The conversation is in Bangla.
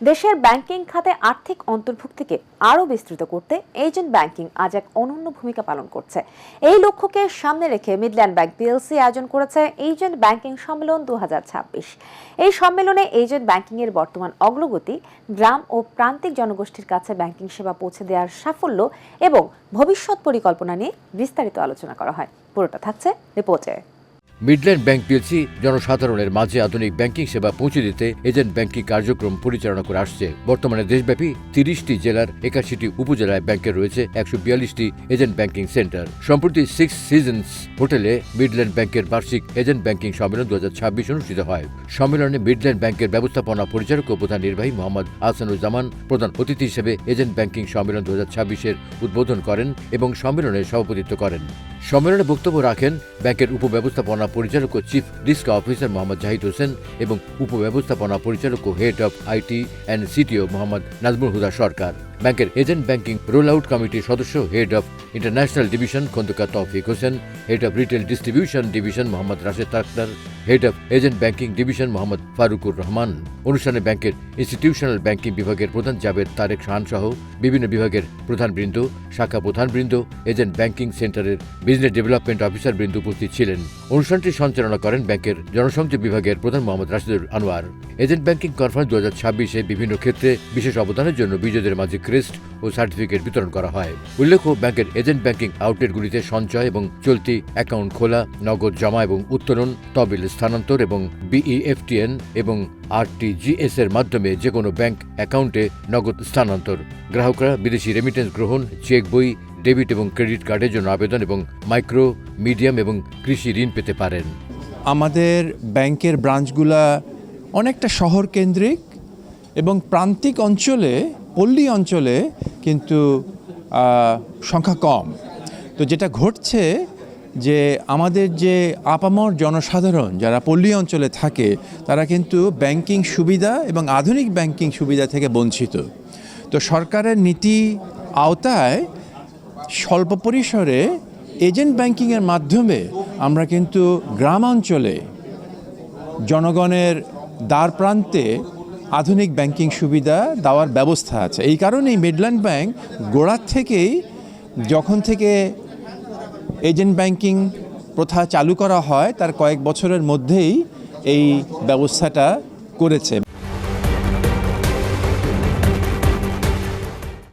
দেশের ব্যাংকিং খাতে আর্থিক অন্তর্ভুক্তিকে আরও বিস্তৃত করতে এজেন্ট ব্যাংকিং আজ এক অনন্য ভূমিকা পালন করছে। এই লক্ষ্যকে সামনে রেখে মিডল্যান্ড ব্যাংক পিএলসি আয়োজন করেছে এজেন্ট ব্যাংকিং সম্মেলন 2026। এই সম্মেলনে এজেন্ট ব্যাংকিং এর বর্তমান অগ্রগতি, গ্রাম ও প্রান্তিক জনগোষ্ঠীর কাছে ব্যাংকিং সেবা পৌঁছে দেওয়ার সাফল্য এবং ভবিষ্যৎ পরিকল্পনা নিয়ে বিস্তারিত আলোচনা করা হয়। পুরোটা থাকছে রিপোর্টে। মিডল্যান্ড ব্যাংক পিএলসি জনসাধারণের মাঝে আধুনিক ব্যাংকিং সেবা পৌঁছে দিতে এজেন্ট ব্যাংকিং কার্যক্রম পরিচালনা করে আসছে। বর্তমানে দেশব্যাপী 30টি জেলার 81টি উপজেলায় ব্যাংকের রয়েছে 142টি এজেন্ট ব্যাংকিং সেন্টার। সম্প্রতি 6 সিজনস হোটেলে মিডল্যান্ড ব্যাংকের বার্ষিক এজেন্ট ব্যাংকিং সম্মেলন 2026 অনুষ্ঠিত হয়। সম্মেলনে মিডল্যান্ড ব্যাংকের ব্যবস্থাপনা পরিচালক ও প্রধান নির্বাহী মোহাম্মদ আহসানুজ্জামান প্রধান অতিথি হিসেবে এজেন্ট ব্যাংকিং সম্মেলন 2026-এর উদ্বোধন করেন এবং সম্মেলনে সভাপতিত্ব করেন। সম্মেলনে বক্তব্য রাখেন ব্যাংকের উপব্যবস্থাপনা পরিচালক ও chief risk officer Mohammad Zahid Hossain এবং উপব্যবস্থাপনা পরিচালক ও head of IT and CTO Mohammad Nazmul Huda Sarkar. ব্যাংকের এজেন্ট ব্যাংকিং রোল আউট কমিটির সদস্য head of international division Khandaker Toufiq Hossain, head of retail distribution division Mohammad Rashed Akter, head of agent banking division Mohammad Farukur Rahman. অনুষ্ঠানে ব্যাংকের ইনস্টিটিউশনাল ব্যাংকিং বিভাগের প্রধান জাবেদ তারেক শাহান সহ বিভিন্ন বিভাগের প্রধানবৃন্দ, শাখা প্রধানবৃন্দ, এজেন্ট ব্যাংকিং সেন্টারের বিজনেস ডেভেলপমেন্ট অফিসার বৃন্দ উপস্থিত ছিলেন। অনুষ্ঠানটি সঞ্চালনা করেন ব্যাংকের জনসংযোগ বিভাগের প্রধান Mohammad Rashidul Anwar. Agent banking conference 2026-এ বিভিন্ন ক্ষেত্রে বিশেষ অবদানের জন্য বিজয়ীদের মাঝে ক্রেস্ট ও সার্টিফিকেট বিতরণ করা হয়। উল্লেখ্য, ব্যাংকের এজেন্ট ব্যাংকিং আউটলেটগুলিতে সঞ্চয় এবং চলতি অ্যাকাউন্ট খোলা, নগদ জমা এবং উত্তোলন, তহবিল স্থানান্তর এবং বিইএফটিএন এবং আরটিজিএস এর মাধ্যমে যে কোনো ব্যাংক অ্যাকাউন্টে নগদ স্থানান্তর, গ্রাহকরা বিদেশি রেমিটেন্স গ্রহণ, চেক বই, ডেবিট এবং ক্রেডিট কার্ডের জন্য আবেদন এবং মাইক্রো, মিডিয়াম এবং কৃষি ঋণ পেতে পারেন। আমাদের ব্যাংকের ব্রাঞ্চগুলা অনেকটা শহর কেন্দ্রিক এবং প্রান্তিক অঞ্চলে, পল্লী অঞ্চলে কিন্তু সংখ্যা কম। তো যেটা ঘটছে যে আমাদের যে আপামর জনসাধারণ যারা পল্লী অঞ্চলে থাকে তারা কিন্তু ব্যাংকিং সুবিধা এবং আধুনিক ব্যাংকিং সুবিধা থেকে বঞ্চিত। তো সরকারের নীতি আওতায় স্বল্প পরিসরে এজেন্ট ব্যাংকিংয়ের মাধ্যমে আমরা কিন্তু গ্রামাঞ্চলে জনগণের দ্বার প্রান্তে আধুনিক ব্যাংকিং সুবিধা দেওয়ার ব্যবস্থা আছে। এই কারণেই মিডল্যান্ড ব্যাংক গোড়ার থেকেই, যখন থেকে এজেন্ট ব্যাংকিং প্রথা চালু করা হয় তার কয়েক বছরের মধ্যেই এই ব্যবস্থাটা করেছে।